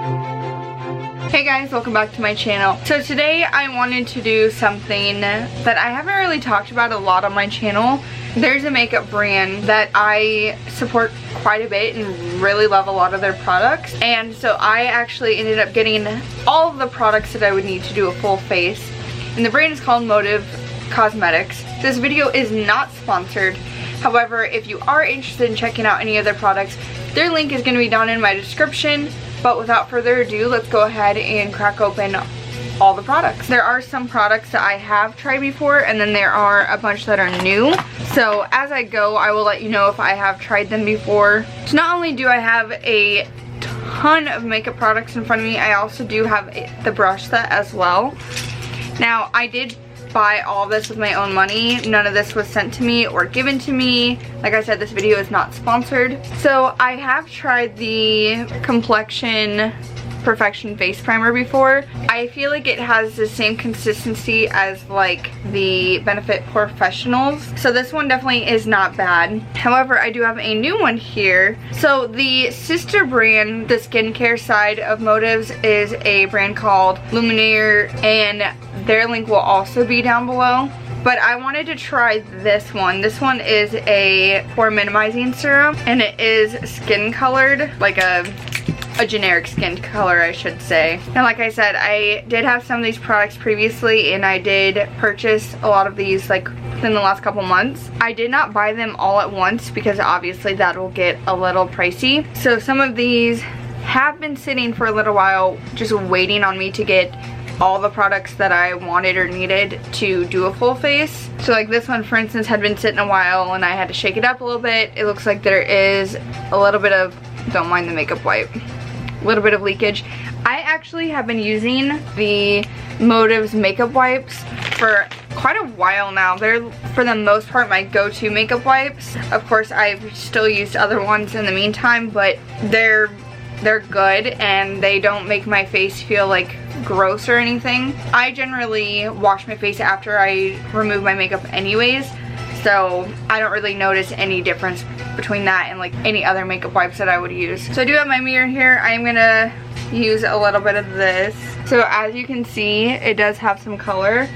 Hey guys, welcome back to my channel. So today I wanted to do something that I haven't really talked about a lot on my channel. There's a makeup brand that I support quite a bit and really love a lot of their products. And so I actually ended up getting all of the products that I would need to do a full face. And the brand is called Motive Cosmetics. This video is not sponsored. However, if you are interested in checking out any of their products, their link is going to be down in my description. But without further ado, let's go ahead and crack open all the products. There are some products that I have tried before, and then there are a bunch that are new. So as I go, I will let you know if I have tried them before. So not only do I have a ton of makeup products in front of me, I also do have the brush set as well. Now, I did buy all this with my own money. None of this was sent to me or given to me. Like I said, this video is not sponsored. So I have tried the Complexion Perfection Face Primer before. I feel like it has the same consistency as like the Benefit Professionals. So this one definitely is not bad. However, I do have a new one here. So the sister brand, the skincare side of Motives, is a brand called Luminaire, and their link will also be down below. But I wanted to try this one. This one is a pore minimizing serum, and it is skin colored, like a generic skin color, I should say. And like I said, I did have some of these products previously, and I did purchase a lot of these like within the last couple months. I did not buy them all at once because obviously that will get a little pricey. So some of these have been sitting for a little while, just waiting on me to get all the products that I wanted or needed to do a full face. So like this one, for instance, had been sitting a while and I had to shake it up a little bit. It looks like there is a little bit of, don't mind the makeup wipe, a little bit of leakage. I actually have been using the Motives makeup wipes for quite a while now. They're, for the most part, my go-to makeup wipes. Of course, I've still used other ones in the meantime, but they're good and they don't make my face feel like gross or anything. I generally wash my face after I remove my makeup anyways, so I don't really notice any difference between that and like any other makeup wipes that I would use. So I do have my mirror here. I'm gonna use a little bit of this. So as you can see, it does have some color,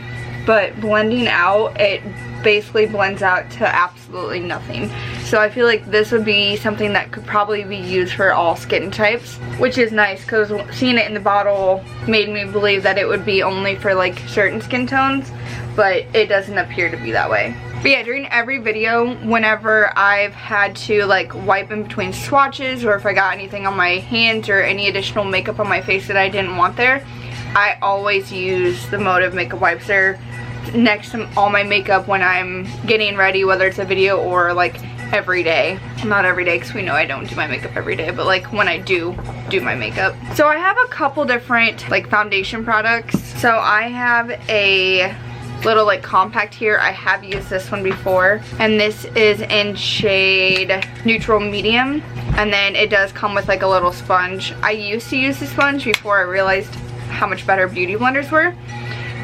but blending out, it basically blends out to absolutely nothing. So I feel like this would be something that could probably be used for all skin types, which is nice because seeing it in the bottle made me believe that it would be only for like certain skin tones, but it doesn't appear to be that way. But yeah, during every video, whenever I've had to like wipe in between swatches, or if I got anything on my hands or any additional makeup on my face that I didn't want there, I always use the Motive makeup wipes. They're next to all my makeup when I'm getting ready, whether it's a video or like every day. Not every day because we know I don't do my makeup every day, but like when I do my makeup. So I have a couple different like foundation products. So I have a little like compact here. I have used this one before, and this is in shade Neutral Medium, and then it does come with like a little sponge. I used to use the sponge before I realized how much better beauty blenders were.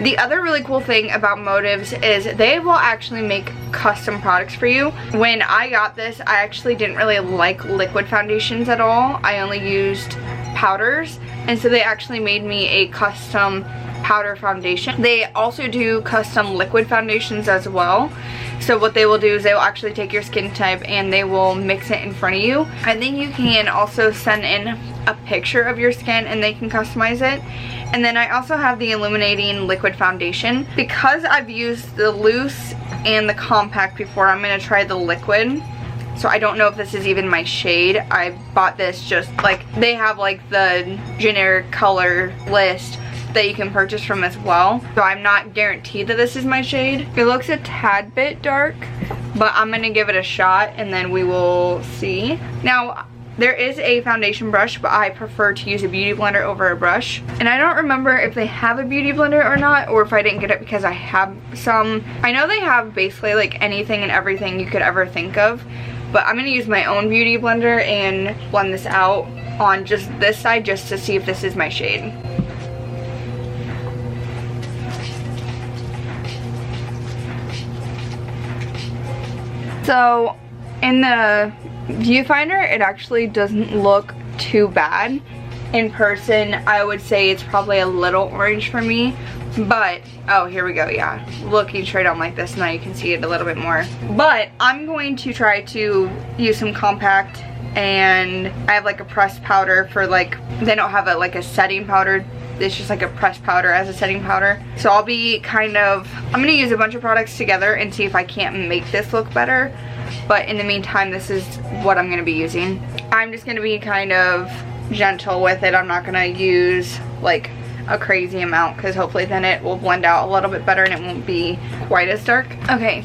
The other really cool thing about Motives is they will actually make custom products for you. When I got this, I actually didn't really like liquid foundations at all. I only used powders, and so they actually made me a custom powder foundation. They also do custom liquid foundations as well. So what they will do is they will actually take your skin type and they will mix it in front of you. I think you can also send in a picture of your skin and they can customize it. And then I also have the illuminating liquid foundation. Because I've used the loose and the compact before, I'm going to try the liquid. So I don't know if this is even my shade. I bought this just like, they have like the generic color list that you can purchase from as well. So I'm not guaranteed that this is my shade. It looks a tad bit dark, but I'm going to give it a shot and then we will see. Now, there is a foundation brush, but I prefer to use a beauty blender over a brush. And I don't remember if they have a beauty blender or not, or if I didn't get it because I have some. I know they have basically like anything and everything you could ever think of, but I'm going to use my own beauty blender and blend this out on just this side just to see if this is my shade. So in the viewfinder, it actually doesn't look too bad. in person, I would say it's probably a little orange for me. But, oh, here we go, yeah. Looking straight on like this, now you can see it a little bit more. But I'm going to try to use some compact, and I have like a pressed powder for like, they don't have like a setting powder. It's just like a pressed powder as a setting powder. So I'll be kind of, I'm gonna use a bunch of products together and see if I can't make this look better. But in the meantime, this is what I'm gonna be using. I'm just gonna be kind of gentle with it. I'm not gonna use like a crazy amount, because hopefully then it will blend out a little bit better and it won't be quite as dark. Okay.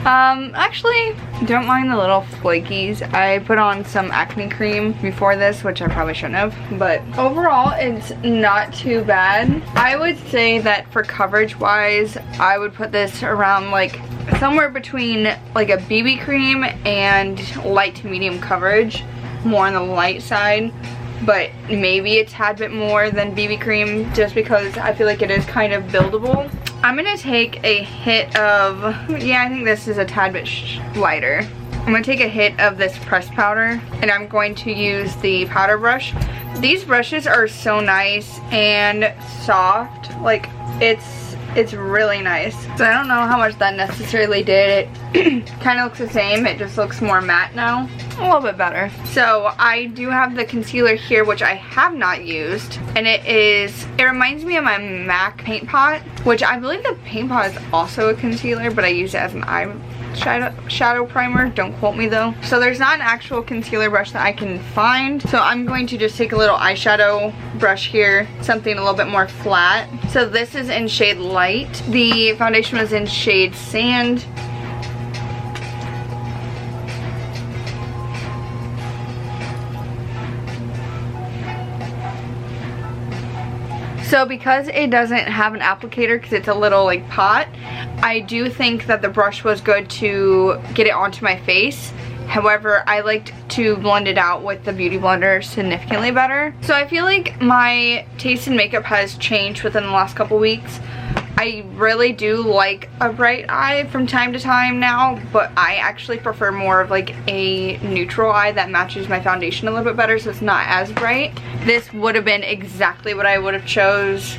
Actually, don't mind the little flakies. I put on some acne cream before this, which I probably shouldn't have, but overall it's not too bad. I would say that for coverage wise, I would put this around like somewhere between like a BB cream and light to medium coverage, more on the light side, but maybe a tad bit more than BB cream, just because I feel like it is kind of buildable. I'm gonna take a hit of, yeah, I think this is a tad bit lighter. I'm gonna take a hit of this pressed powder, and I'm going to use the powder brush. These brushes are so nice and soft, like it's really nice. So I don't know how much that necessarily did. It kind of looks the same, it just looks more matte now. A little bit better. So I do have the concealer here, which I have not used, and it reminds me of my MAC paint pot, which I believe the paint pot is also a concealer, but I use it as an shadow primer. Don't quote me though. So there's not an actual concealer brush that I can find, so I'm going to just take a little eyeshadow brush here, something a little bit more flat. So this is in shade Light. The foundation was in shade Sand. So because it doesn't have an applicator, because it's a little like pot, I do think that the brush was good to get it onto my face. However, I liked to blend it out with the Beauty Blender significantly better. So I feel like my taste in makeup has changed within the last couple weeks. I really do like a bright eye from time to time now, but I actually prefer more of like a neutral eye that matches my foundation a little bit better, so it's not as bright. This would have been exactly what I would have chose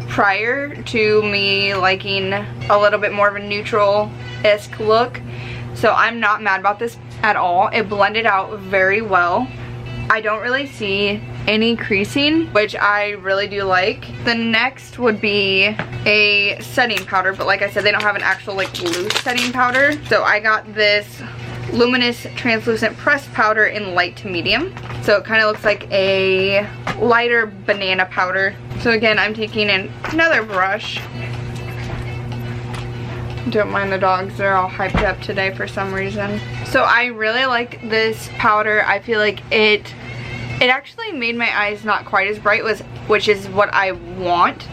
prior to me liking a little bit more of a neutral-esque look. So I'm not mad about this at all. It blended out very well. I don't really see any creasing, which I really do like. The next would be a setting powder, but like I said, they don't have an actual like loose setting powder. So I got this luminous translucent pressed powder in light to medium. So it kind of looks like a lighter banana powder. So again, I'm taking another brush. Don't mind the dogs, they're all hyped up today for some reason. So I really like this powder. I feel like it actually made my eyes not quite as bright, which is what I want,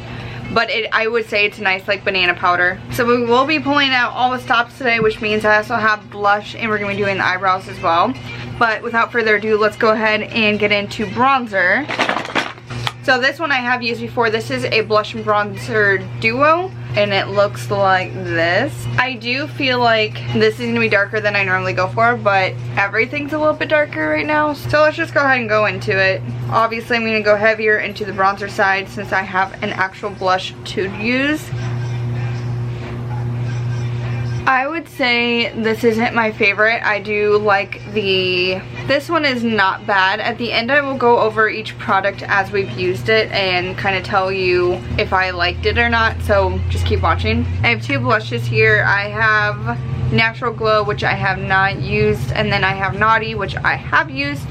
but I would say it's a nice like banana powder. So we will be pulling out all the stops today, which means I also have blush, and we're going to be doing the eyebrows as well. But without further ado, let's go ahead and get into bronzer. So this one I have used before. This is a blush and bronzer duo, and it looks like this. I do feel like this is going to be darker than I normally go for, but everything's a little bit darker right now. So let's just go ahead and go into it. Obviously I'm going to go heavier into the bronzer side since I have an actual blush to use. I would say this isn't my favorite. I do like this one is not bad. At the end I will go over each product as we've used it and kind of tell you if I liked it or not, so just keep watching. I have two blushes here. I have Natural Glow, which I have not used, and then I have Naughty, which I have used.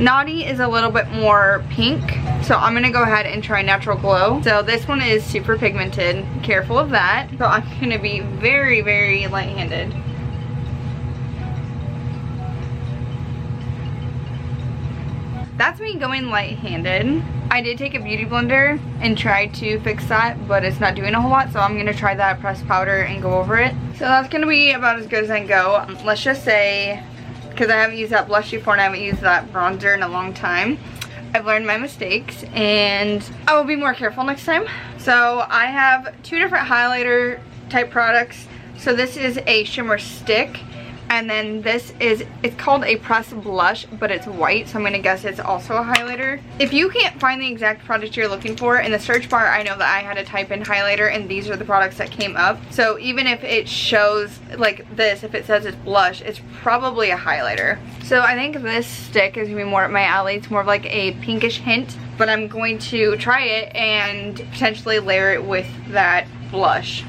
Naughty is a little bit more pink, so I'm gonna go ahead and try Natural Glow. So this one is super pigmented, careful of that. So I'm gonna be very, very light-handed. That's me going light-handed. I did take a beauty blender and try to fix that, but it's not doing a whole lot, so I'm gonna try that pressed powder and go over it. So that's gonna be about as good as I can go. Let's just say, because I haven't used that blush before and I haven't used that bronzer in a long time, I've learned my mistakes and I will be more careful next time. So I have two different highlighter type products. So this is a shimmer stick, And then this is, it's called a press blush, but it's white, so I'm gonna guess it's also a highlighter. If you can't find the exact product you're looking for, in the search bar, I know that I had to type in highlighter, and these are the products that came up. So even if it shows like this, if it says it's blush, it's probably a highlighter. So I think this stick is gonna be more up my alley. It's more of like a pinkish hint, but I'm going to try it and potentially layer it with that blush.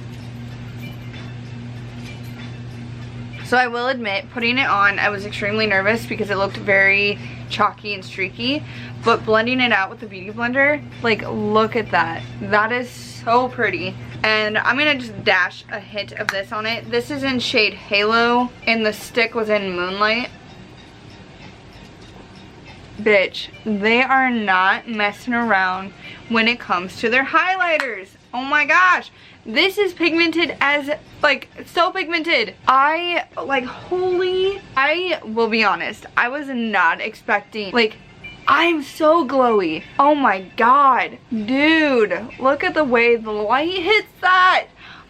So I will admit, putting it on, I was extremely nervous because it looked very chalky and streaky, but blending it out with the Beauty Blender, like, look at that. That is so pretty. And I'm gonna just dash a hint of this on it. This is in shade Halo, and the stick was in Moonlight. Bitch, they are not messing around when it comes to their highlighters. Oh my gosh, this is pigmented as, like, so pigmented. I will be honest, I was not expecting, like, I'm so glowy. Oh my god, dude, look at the way the light hits that.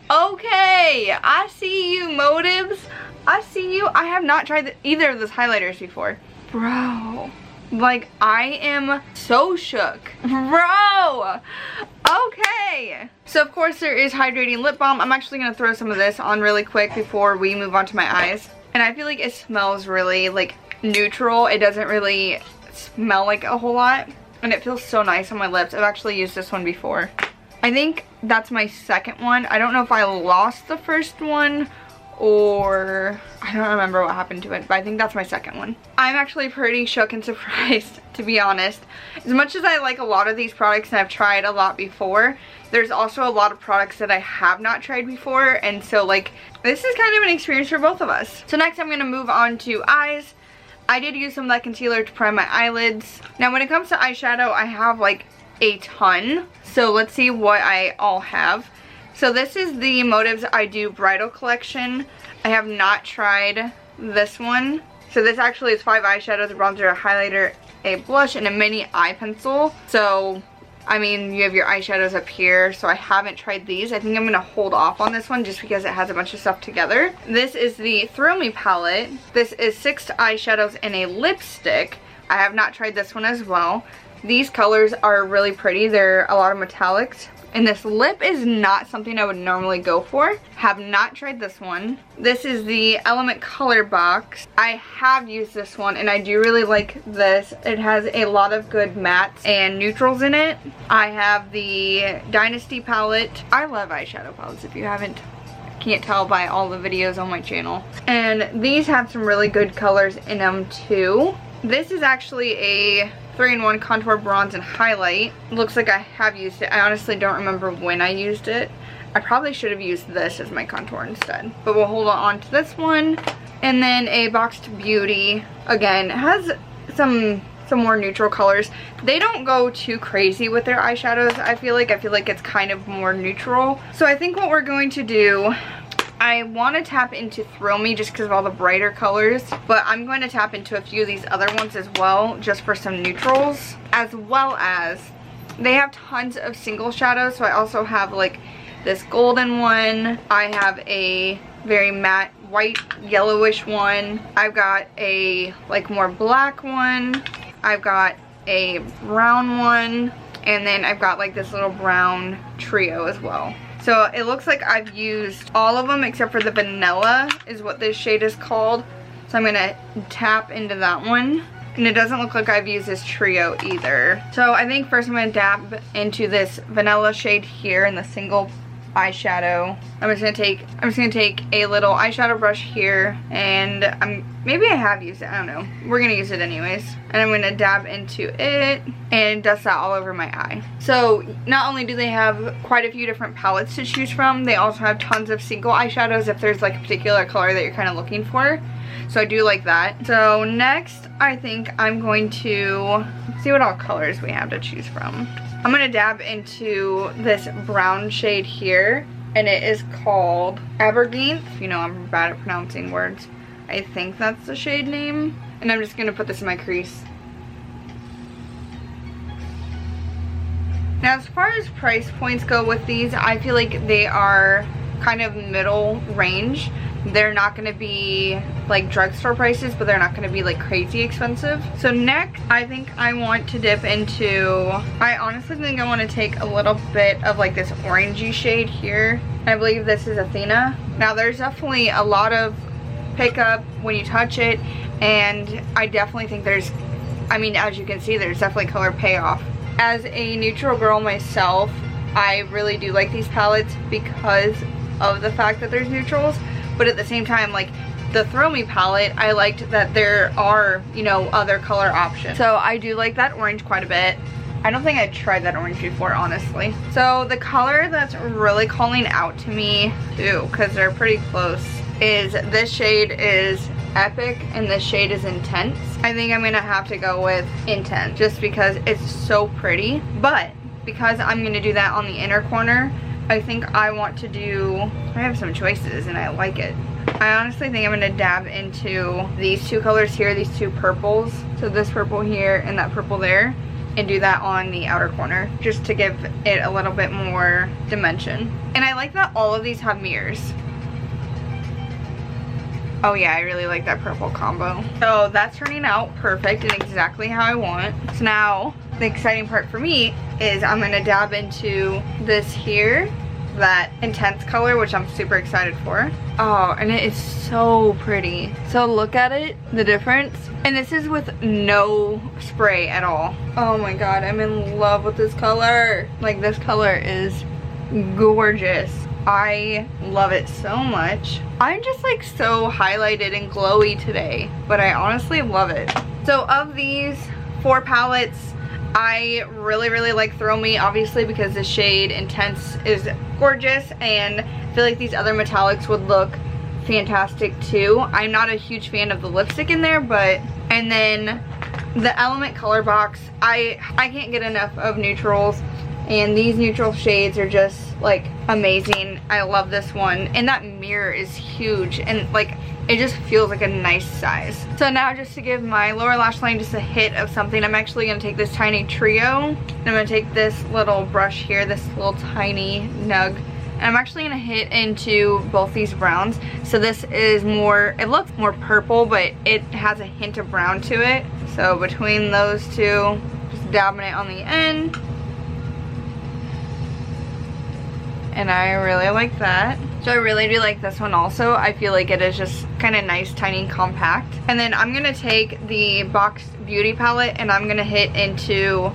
Okay, I see you, Motives. I see you. I have not tried either of those highlighters before. Bro. Like, I am so shook. Bro! Okay. So, of course, there is hydrating lip balm. I'm actually going to throw some of this on really quick before we move on to my eyes. And I feel like it smells really, like, neutral. It doesn't really smell like a whole lot. And it feels so nice on my lips. I've actually used this one before. I think that's my second one. I don't know if I lost the first one or I don't remember what happened to it, but I think that's my second one. I'm actually pretty shook and surprised, to be honest. As much as I like a lot of these products and I've tried a lot before, there's also a lot of products that I have not tried before, and so, like, this is kind of an experience for both of us. So next I'm going to move on to eyes. I did use some of that concealer to prime my eyelids. Now when it comes to eyeshadow, I have like a ton, so let's see what I all have. So this is the Motives I Do Bridal Collection. I have not tried this one. So this actually is 5 eyeshadows, a bronzer, a highlighter, a blush, and a mini eye pencil. So, I mean, you have your eyeshadows up here, so I haven't tried these. I think I'm going to hold off on this one just because it has a bunch of stuff together. This is the Thrill Me palette. This is 6 eyeshadows and a lipstick. I have not tried this one as well. These colors are really pretty. They're a lot of metallics. And this lip is not something I would normally go for. Have not tried this one. This is the Element Color Box. I have used this one and I do really like this. It has a lot of good mattes and neutrals in it. I have the Dynasty palette. I love eyeshadow palettes, if you can't tell by all the videos on my channel. And these have some really good colors in them too. This is actually a 3-in-1 contour, bronze, and highlight. Looks like I have used it. I honestly don't remember when I used it. I probably should have used this as my contour instead. But we'll hold on to this one. And then a Boxed Beauty. Again, it has some more neutral colors. They don't go too crazy with their eyeshadows, I feel like. It's kind of more neutral. So I think what we're going to do, I want to tap into Thrill Me just because of all the brighter colors, but I'm going to tap into a few of these other ones as well, just for some neutrals, as well as they have tons of single shadows. So I also have like this golden one. I have a very matte white yellowish one. I've got a like more black one. I've got a brown one, and then I've got like this little brown trio as well. So it looks like I've used all of them except for the vanilla is what this shade is called. So I'm going to tap into that one. And it doesn't look like I've used this trio either. So I think first I'm going to dab into this vanilla shade here in the single eyeshadow. I'm just going to take a little eyeshadow brush here, and maybe I have used it, I don't know. We're going to use it anyways. And I'm going to dab into it and dust that all over my eye. So not only do they have quite a few different palettes to choose from, they also have tons of single eyeshadows if there's like a particular color that you're kind of looking for. So I do like that. So next I think I'm going to see what all colors we have to choose from. I'm going to dab into this brown shade here, and it is called Abergynth. You know, I'm bad at pronouncing words. I think that's the shade name. And I'm just going to put this in my crease. Now, as far as price points go with these, I feel like they are kind of middle range. they're not gonna be like drugstore prices, but they're not gonna be like crazy expensive. So next, I think I want to dip into, I honestly think I want to take a little bit of like this orangey shade here. I believe this is Athena. Now there's definitely a lot of pickup when you touch it, and I definitely think there's, I mean, as you can see, there's definitely color payoff. As a neutral girl myself, I really do like these palettes because of the fact that there's neutrals, but at the same time, like the Throw Me palette, I liked that there are, you know, other color options. So I do like that orange quite a bit. I don't think I tried that orange before, honestly. So the color that's really calling out to me, too, because they're pretty close, is this shade is Epic and this shade is Intense. I think I'm gonna have to go with Intense just because it's so pretty. But because I'm gonna do that on the inner corner, I think I want to do, I have some choices and I like it. I honestly think I'm gonna dab into these two colors here, these two purples. So this purple here and that purple there, and do that on the outer corner just to give it a little bit more dimension. And I like that all of these have mirrors. Oh yeah, I really like that purple combo. So that's turning out perfect and exactly how I want. So now the exciting part for me is I'm gonna dab into this here, that Intense color, which I'm super excited for. Oh, and it is so pretty. So look at it, the difference. And this is with no spray at all. Oh my god, I'm in love with this color. Like, this color is gorgeous. I love it so much. I'm just like so highlighted and glowy today, but I honestly love it. So of these 4 palettes, I really like Throw Me, obviously, because the shade Intense is gorgeous, and I feel like these other metallics would look fantastic too. I'm not a huge fan of the lipstick in there, but, and then the Element color box, I can't get enough of neutrals, and these neutral shades are just like amazing. I love this one, and that mirror is huge, and like it just feels like a nice size. So now, just to give my lower lash line just a hit of something, I'm actually gonna take this tiny trio, and I'm gonna take this little brush here, this little tiny nug, and I'm actually gonna hit into both these browns. So this is more, it looks more purple, but it has a hint of brown to it. So between those two, just dabbing it on the end. And I really like that. So I really do like this one also. I feel like it is just kind of nice, tiny, compact. And then I'm gonna take the Box Beauty palette and I'm gonna hit into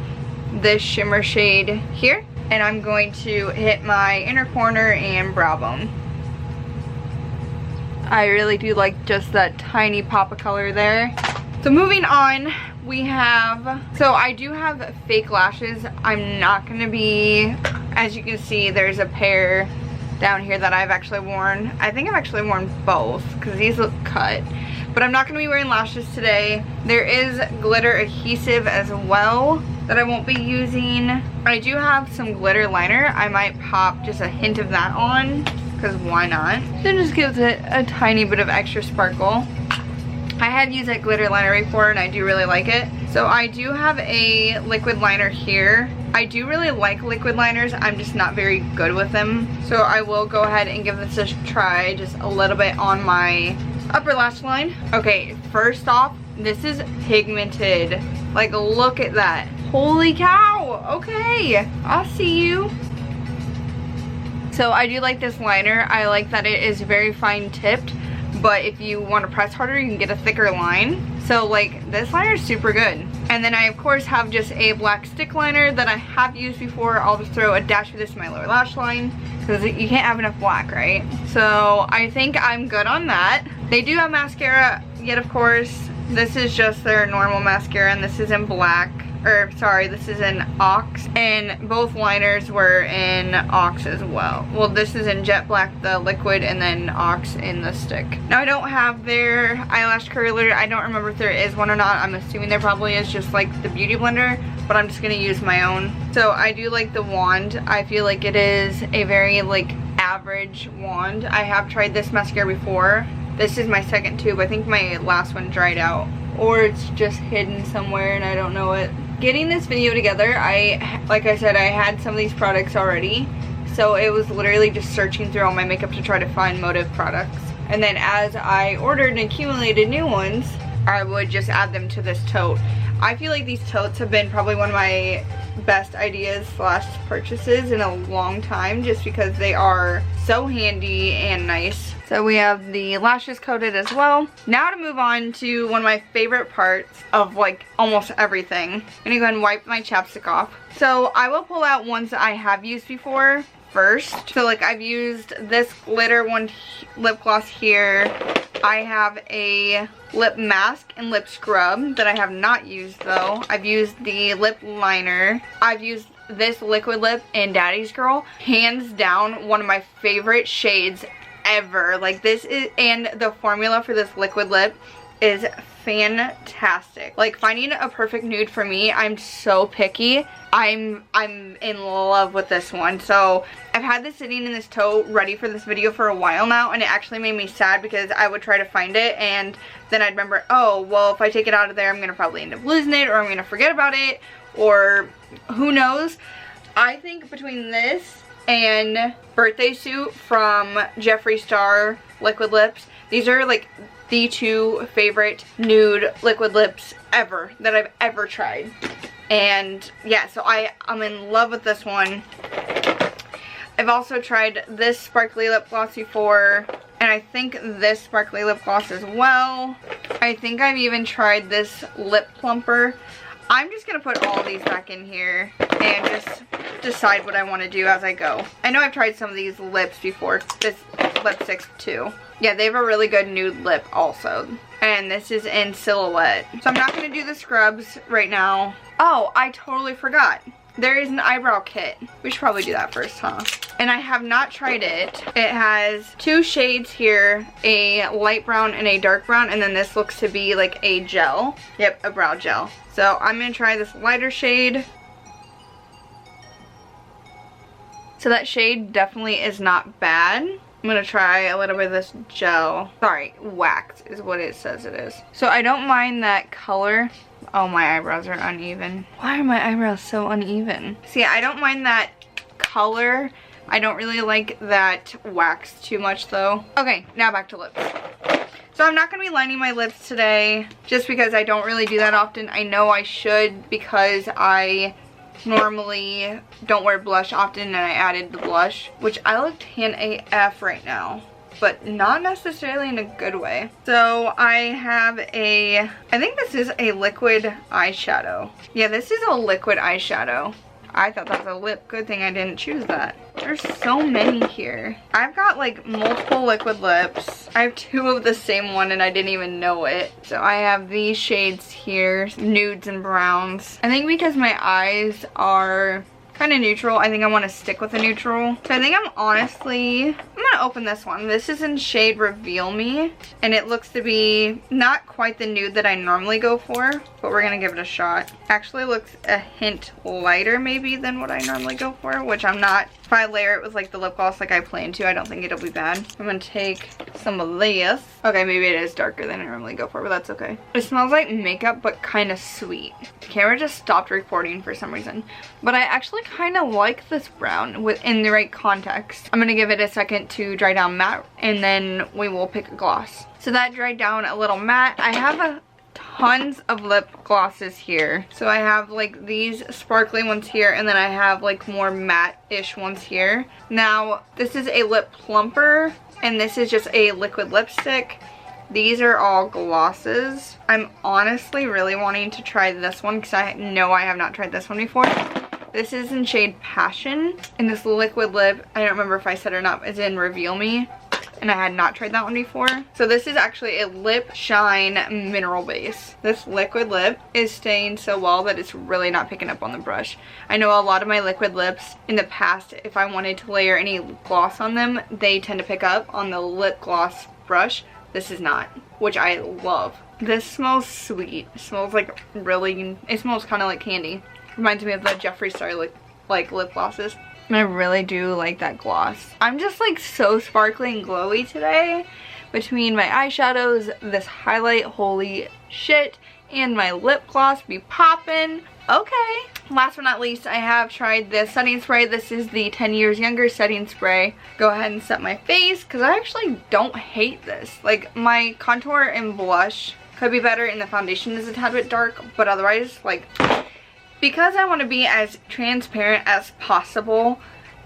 this shimmer shade here. And I'm going to hit my inner corner and brow bone. I really do like just that tiny pop of color there. So moving on, we have, so I do have fake lashes. I'm not gonna be, as you can see, there's a pair down here that I've actually worn. I think I've actually worn both because these look cut. But I'm not gonna be wearing lashes today. There is glitter adhesive as well that I won't be using. I do have some glitter liner. I might pop just a hint of that on, because why not? So it just gives it a tiny bit of extra sparkle. I have used that glitter liner before and I do really like it. So I do have a liquid liner here. I do really like liquid liners, I'm just not very good with them. So I will go ahead and give this a try just a little bit on my upper lash line. Okay, first off, this is pigmented. Like, look at that. Holy cow, okay, I'll see you. So I do like this liner. I like that it is very fine tipped, but if you want to press harder, you can get a thicker line. So like, this liner is super good. And then I of course have just a black stick liner that I have used before. I'll just throw a dash of this in my lower lash line because you can't have enough black, right? So I think I'm good on that. They do have mascara, yet of course this is just their normal mascara, and this is in black. Or sorry, this is in Ox, and both liners were in Ox as well. Well, this is in Jet Black, the liquid, and then Ox in the stick. Now I don't have their eyelash curler. I don't remember if there is one or not. I'm assuming there probably is, just like the Beauty Blender, but I'm just gonna use my own. So I do like the wand. I feel like it is a very like average wand. I have tried this mascara before. This is my second tube. I think my last one dried out, or it's just hidden somewhere and I don't know it. Getting this video together, like I said, I had some of these products already, so it was literally just searching through all my makeup to try to find Motive products. And then as I ordered and accumulated new ones, I would just add them to this tote. I feel like these totes have been probably one of my best ideas slash purchases in a long time, just because they are so handy and nice. So we have the lashes coated as well. Now to move on to one of my favorite parts of like almost everything. I'm gonna go ahead and wipe my chapstick off. So I will pull out ones that I have used before first. So like I've used this glitter one lip gloss here. I have a lip mask and lip scrub that I have not used though. I've used the lip liner. I've used this liquid lip in Daddy's Girl. Hands down one of my favorite shades ever. Like this is, and the formula for this liquid lip is fantastic. Like finding a perfect nude for me, I'm so picky. I'm in love with this one. So I've had this sitting in this tote ready for this video for a while now, and it actually made me sad because I would try to find it and then I'd remember, oh well, if I take it out of there I'm gonna probably end up losing it, or I'm gonna forget about it, or who knows. I think between this and Birthday Suit from Jeffree Star liquid lips, these are like the two favorite nude liquid lips ever that I've ever tried. And yeah, so I'm in love with this one. I've also tried this sparkly lip gloss before, and I think this sparkly lip gloss as well. I think I've even tried this lip plumper. I'm just gonna put all of these back in here and just decide what I want to do as I go. I know I've tried some of these lips before, this lipstick too. Yeah, they have a really good nude lip also. And this is in Silhouette. So I'm not going to do the scrubs right now. Oh, I totally forgot. There is an eyebrow kit. We should probably do that first, huh? And I have not tried it. It has two shades here, a light brown and a dark brown, and then this looks to be like a gel. Yep, a brow gel. So I'm going to try this lighter shade. So that shade definitely is not bad. I'm going to try a little bit of this gel. Sorry, wax is what it says it is. So I don't mind that color. Oh, my eyebrows are uneven. Why are my eyebrows so uneven? See, I don't mind that color. I don't really like that wax too much though. Okay, now back to lips. So I'm not going to be lining my lips today just because I don't really do that often. I know I should because I normally don't wear blush often, and I added the blush, which I look tan AF right now, but not necessarily in a good way. So I have I think this is a liquid eyeshadow. Yeah, this is a liquid eyeshadow. I thought that was a lip. Good thing I didn't choose that. There's so many here. I've got like multiple liquid lips. I have two of the same one and I didn't even know it. So I have these shades here, nudes and browns. I think because my eyes are kind of neutral, I think I want to stick with a neutral. So I think I'm gonna open this one. This is in shade Reveal Me, and it looks to be not quite the nude that I normally go for, but we're gonna give it a shot. Actually looks a hint lighter maybe than what I normally go for, which I'm not. If I layer it with like the lip gloss like I plan to, I don't think it'll be bad. I'm gonna take some of this. Okay, maybe it is darker than I normally go for, but that's okay. It smells like makeup, but kind of sweet. The camera just stopped recording for some reason, but I actually kind of like this brown within the right context. I'm gonna give it a second to dry down matte, and then we will pick a gloss. So that dried down a little matte. I have tons of lip glosses here. So I have like these sparkly ones here, and then I have like more matte-ish ones here. Now, this is a lip plumper, and this is just a liquid lipstick. These are all glosses. I'm honestly really wanting to try this one because I know I have not tried this one before. This is in shade Passion, and this liquid lip, I don't remember if I said it or not, is in Reveal Me, and I had not tried that one before. So this is actually a lip shine mineral base. This liquid lip is staying so well that it's really not picking up on the brush. I know a lot of my liquid lips in the past, if I wanted to layer any gloss on them, they tend to pick up on the lip gloss brush. This is not, which I love. This smells sweet. It smells like really, it smells kind of like candy. Reminds me of the Jeffree Star like lip glosses. And I really do like that gloss. I'm just like so sparkly and glowy today between my eyeshadows, this highlight, holy shit, and my lip gloss be popping. Okay. Last but not least, I have tried this setting spray. This is the 10 Years Younger setting spray. Go ahead and set my face because I actually don't hate this. Like, my contour and blush could be better and the foundation is a tad bit dark, but otherwise, like, because I want to be as transparent as possible,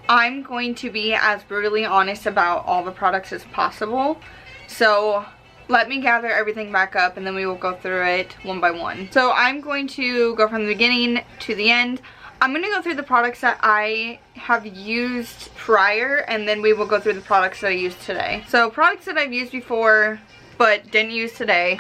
I'm going to be as brutally honest about all the products as possible. So let me gather everything back up and then we will go through it one by one. So I'm going to go from the beginning to the end. I'm going to go through the products that I have used prior, and then we will go through the products that I used today. So products that I've used before but didn't use today,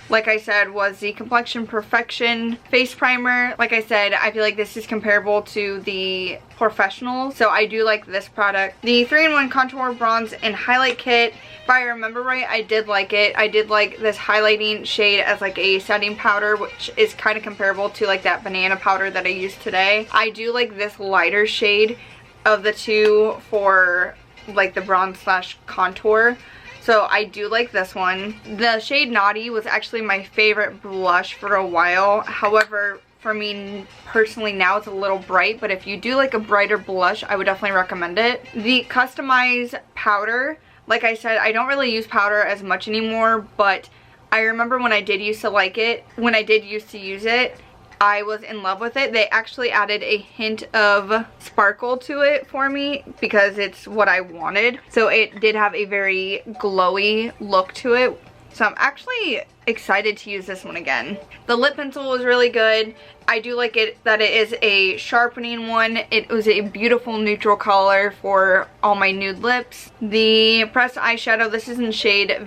like I said, was the Complexion Perfection Face Primer. Like I said, I feel like this is comparable to the Professional, so I do like this product. The 3-in-1 Contour, Bronze, and Highlight Kit. If I remember right, I did like it. I did like this highlighting shade as like a setting powder, which is kind of comparable to like that banana powder that I used today. I do like this lighter shade of the two for like the bronze slash contour. So I do like this one. The shade Naughty was actually my favorite blush for a while. However, for me personally now it's a little bright, but if you do like a brighter blush, I would definitely recommend it. The Customize Powder, like I said, I don't really use powder as much anymore, but I remember when I did used to like it, when I did used to use it, I was in love with it. They actually added a hint of sparkle to it for me because it's what I wanted. So it did have a very glowy look to it. So I'm actually excited to use this one again. The lip pencil was really good. I do like it that it is a sharpening one. It was a beautiful neutral color for all my nude lips. The pressed eyeshadow, this is in shade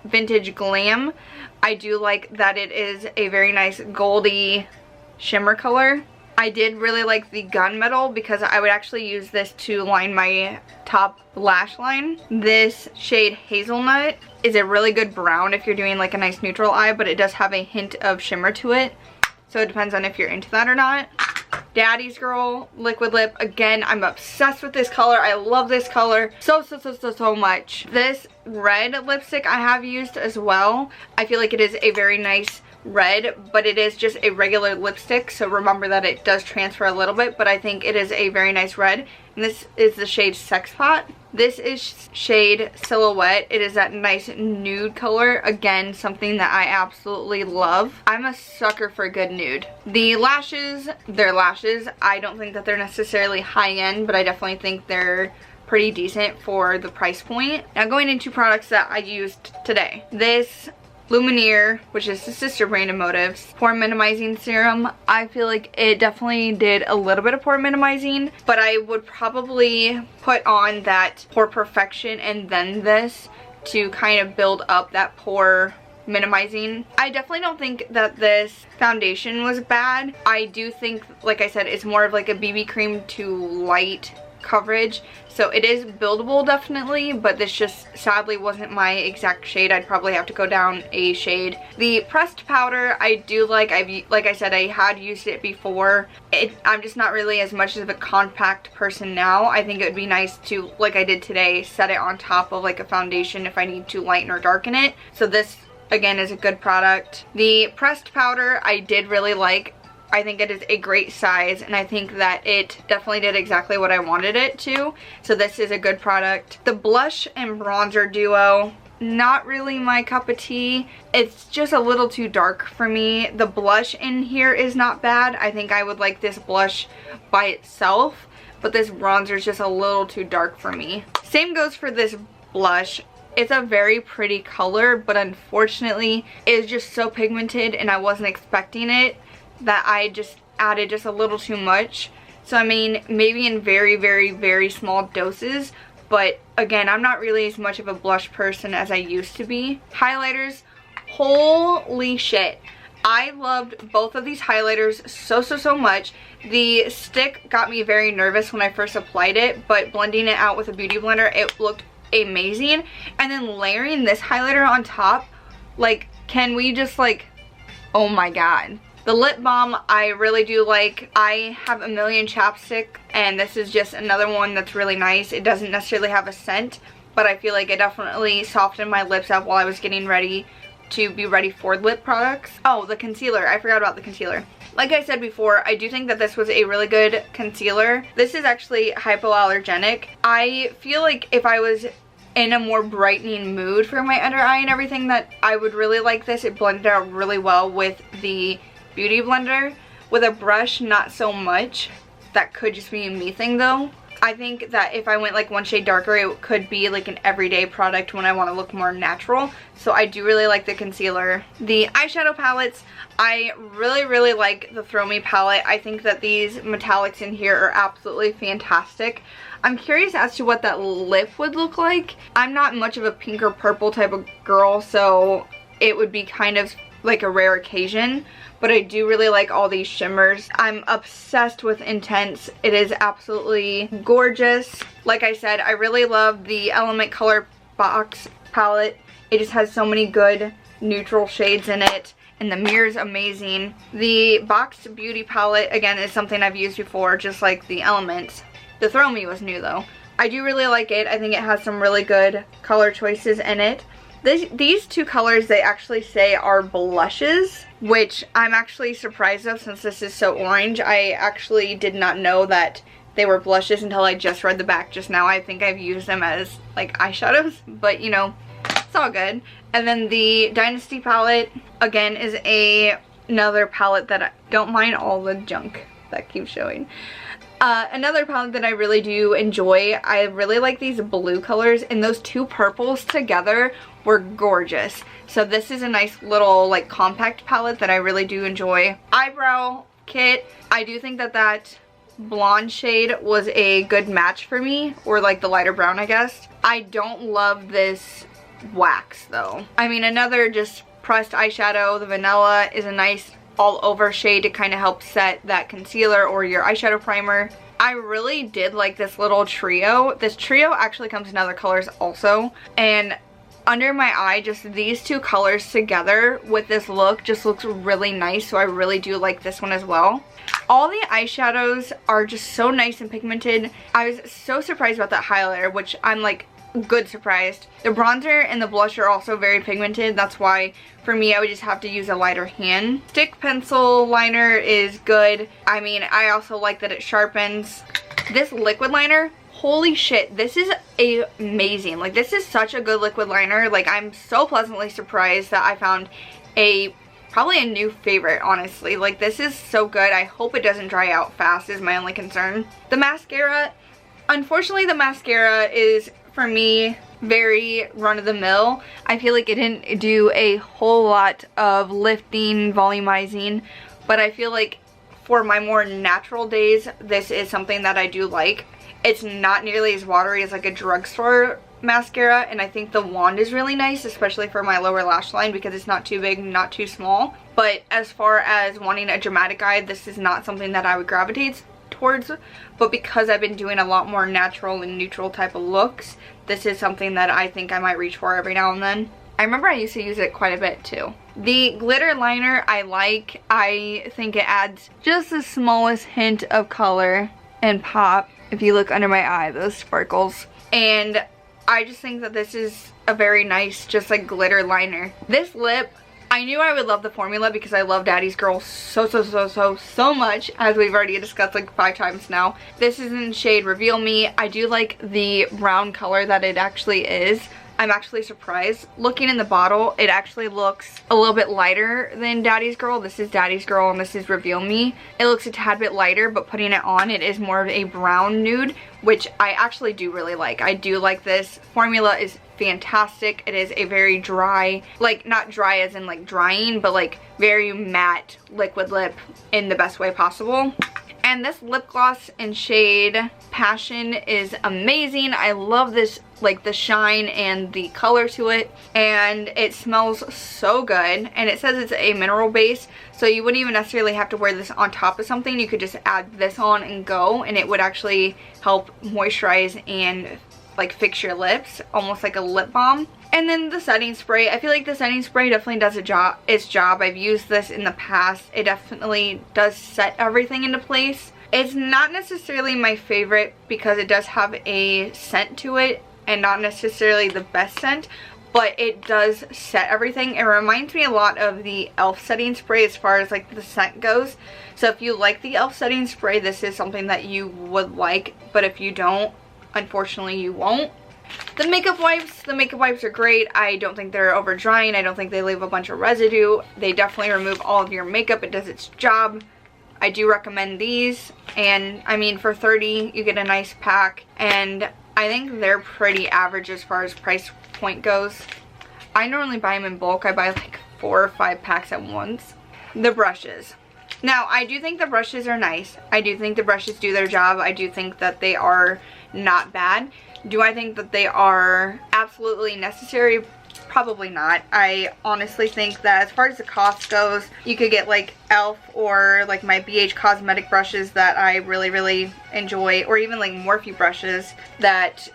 Vintage Glam. I do like that it is a very nice goldy shimmer color. I did really like the gunmetal because I would actually use this to line my top lash line. This shade Hazelnut is a really good brown if you're doing like a nice neutral eye, but it does have a hint of shimmer to it. So it depends on if you're into that or not. Daddy's Girl Liquid Lip. Again, I'm obsessed with this color. I love this color so much. This red lipstick I have used as well. I feel like it is a very nice red, but it is just a regular lipstick, so remember that it does transfer a little bit, but I think it is a very nice red. And this is the shade Sex Pot. This is shade Silhouette. It is that nice nude color. Again, something that I absolutely love. I'm a sucker for a good nude. The lashes, they're lashes. I don't think that they're necessarily high-end, but I definitely think they're pretty decent for the price point. Now going into products that I used today. This Lumineer, which is the sister brand of Motives, pore minimizing serum. I feel like it definitely did a little bit of pore minimizing, but I would probably put on that Pore Perfection and then this to kind of build up that pore minimizing. I definitely don't think that this foundation was bad. I do think, like I said, it's more of like a BB cream to light coverage, so it is buildable definitely, but this just sadly wasn't my exact shade. I'd probably have to go down a shade. The pressed powder I do like. Like I said, I had used it before. I'm just not really as much of a compact person now. I think it would be nice to, like I did today, set it on top of like a foundation if I need to lighten or darken it. So this again is a good product. The pressed powder I did really like. I think it is a great size, and I think that it definitely did exactly what I wanted it to. So this is a good product. The blush and bronzer duo, not really my cup of tea. It's just a little too dark for me. The blush in here is not bad. I think I would like this blush by itself, but this bronzer is just a little too dark for me. Same goes for this blush. It's a very pretty color, but unfortunately it's just so pigmented and I wasn't expecting it, that I just added just a little too much. So I mean, maybe in very small doses, but again, I'm not really as much of a blush person as I used to be. Highlighters, holy shit. I loved both of these highlighters so much. The stick got me very nervous when I first applied it, but blending it out with a beauty blender, it looked amazing. And then layering this highlighter on top, like, can we just like, oh my god. The lip balm I really do like. I have a million chapstick, and this is just another one that's really nice. It doesn't necessarily have a scent, but I feel like it definitely softened my lips up while I was getting ready to be ready for lip products. Oh, the concealer. I forgot about the concealer. Like I said before, I do think that this was a really good concealer. This is actually hypoallergenic. I feel like if I was in a more brightening mood for my under eye and everything, that I would really like this. It blended out really well with the Beauty Blender. With a brush, not so much. That could just be a me thing though. I think that if I went like one shade darker, it could be like an everyday product when I want to look more natural. So I do really like the concealer. The eyeshadow palettes, I really like the Throw Me palette. I think that these metallics in here are absolutely fantastic. I'm curious as to what that lip would look like. I'm not much of a pink or purple type of girl, so it would be kind of like a rare occasion. But I do really like all these shimmers. I'm obsessed with Intense. It is absolutely gorgeous. Like I said, I really love the Element Color Box palette. It just has so many good neutral shades in it. And the mirror's amazing. The Boxed Beauty palette, again, is something I've used before, just like the Elements. The Throw Me was new though. I do really like it. I think it has some really good color choices in it. These two colors, they actually say are blushes, which I'm actually surprised of since this is so orange. I actually did not know that they were blushes until I just read the back just now. I think I've used them as like eyeshadows, but you know, it's all good. And then the Dynasty palette, again, is another palette that I don't mind all the junk that keeps showing. Another palette that I really do enjoy, I really like these blue colors, and those two purples together were gorgeous. So this is a nice little like compact palette that I really do enjoy. Eyebrow kit, I do think that that blonde shade was a good match for me, or like the lighter brown, I guess. I don't love this wax though. I mean, another just pressed eyeshadow, the vanilla is a nice all over shade to kind of help set that concealer or your eyeshadow primer. I really did like this little trio. This trio actually comes in other colors also, and under my eye, just these two colors together with this look just looks really nice, so I really do like this one as well. All the eyeshadows are just so nice and pigmented. I was so surprised about that highlighter, which I'm like good surprised. The bronzer and the blush are also very pigmented. That's why for me I would just have to use a lighter hand. Stick pencil liner is good. I mean, I also like that it sharpens. This liquid liner, holy shit, this is amazing. Like, this is such a good liquid liner. Like, I'm so pleasantly surprised that I found probably a new favorite, honestly. Like, this is so good. I hope it doesn't dry out fast is my only concern. The mascara, unfortunately the mascara is, for me, very run-of-the-mill. I feel like it didn't do a whole lot of lifting, volumizing, but I feel like for my more natural days, this is something that I do like. It's not nearly as watery as like a drugstore mascara, and I think the wand is really nice, especially for my lower lash line, because it's not too big, not too small. But as far as wanting a dramatic eye, this is not something that I would gravitate towards, but because I've been doing a lot more natural and neutral type of looks, this is something that I think I might reach for every now and then. I remember I used to use it quite a bit too. The glitter liner I like. I think it adds just the smallest hint of color and pop. If you look under my eye, those sparkles. And I just think that this is a very nice, just like glitter liner. This lip, I knew I would love the formula because I love Daddy's Girl so much, as we've already discussed like 5 times now. This is in shade Reveal Me. I do like the brown color that it actually is. I'm actually surprised. Looking in the bottle, it actually looks a little bit lighter than Daddy's Girl. This is Daddy's Girl and this is Reveal Me. It looks a tad bit lighter, but putting it on, it is more of a brown nude, which I actually do really like. I do like this. Formula is fantastic. It is a very dry, like not dry as in like drying, but like very matte liquid lip in the best way possible. And this lip gloss in shade Passion is amazing. I love this, like the shine and the color to it, and it smells so good. And it says it's a mineral base, so you wouldn't even necessarily have to wear this on top of something. You could just add this on and go, and it would actually help moisturize and like fix your lips, almost like a lip balm. And then the setting spray, I feel like the setting spray definitely does its job. I've used this in the past. It definitely does set everything into place. It's not necessarily my favorite because it does have a scent to it and not necessarily the best scent, but it does set everything. It reminds me a lot of the e.l.f. setting spray as far as like the scent goes. So if you like the e.l.f. setting spray, this is something that you would like, but if you don't, unfortunately you won't. The makeup wipes are great. I don't think they're over drying. I don't think they leave a bunch of residue. They definitely remove all of your makeup. It does its job. I do recommend these, and I mean for $30 you get a nice pack, and I think they're pretty average as far as price point goes. I normally buy them in bulk. I buy like 4 or 5 packs at once. The brushes. Now, I do think the brushes are nice. I do think the brushes do their job. I do think that they are not bad. Do I think that they are absolutely necessary? Probably not. I honestly think that as far as the cost goes, you could get like e.l.f. or like my BH Cosmetic brushes that I really enjoy, or even like Morphe brushes that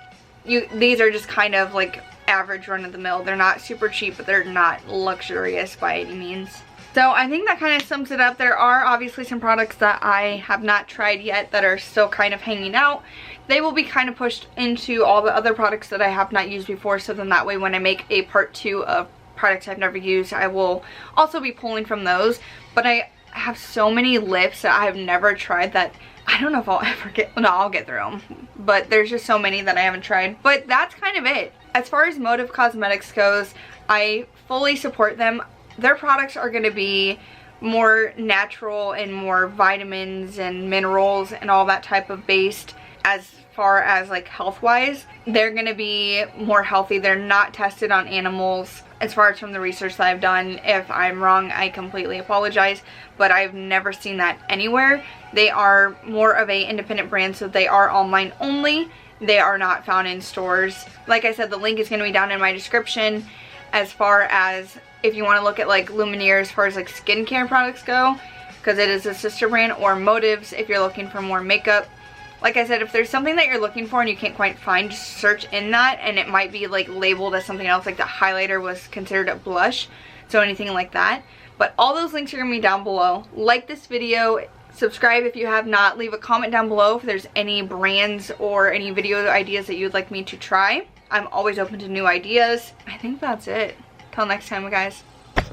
these are just kind of like average run-of-the-mill. They're not super cheap, but they're not luxurious by any means. So I think that kind of sums it up. There are obviously some products that I have not tried yet that are still kind of hanging out. They will be kind of pushed into all the other products that I have not used before, so then that way when I make a part 2 of products I've never used, I will also be pulling from those. But I have so many lips that I have never tried that I don't know if I'll ever get, no, I'll get through them. But there's just so many that I haven't tried. But that's kind of it. As far as Motive Cosmetics goes, I fully support them. Their products are going to be more natural and more vitamins and minerals and all that type of based. As far as like health wise, they're going to be more healthy. They're not tested on animals as far as from the research that I've done. If I'm wrong, I completely apologize, but I've never seen that anywhere. They are more of a independent brand, so they are online only. They are not found in stores. Like I said, the link is going to be down in my description. As far as if you want to look at like Lumineer as far as like skincare products go, because it is a sister brand, or Motives if you're looking for more makeup. Like I said, if there's something that you're looking for and you can't quite find, just search in that, and it might be like labeled as something else, like the highlighter was considered a blush, so anything like that. But all those links are going to be down below. Like this video, subscribe if you have not, leave a comment down below if there's any brands or any video ideas that you'd like me to try. I'm always open to new ideas. I think that's it. Till next time, guys.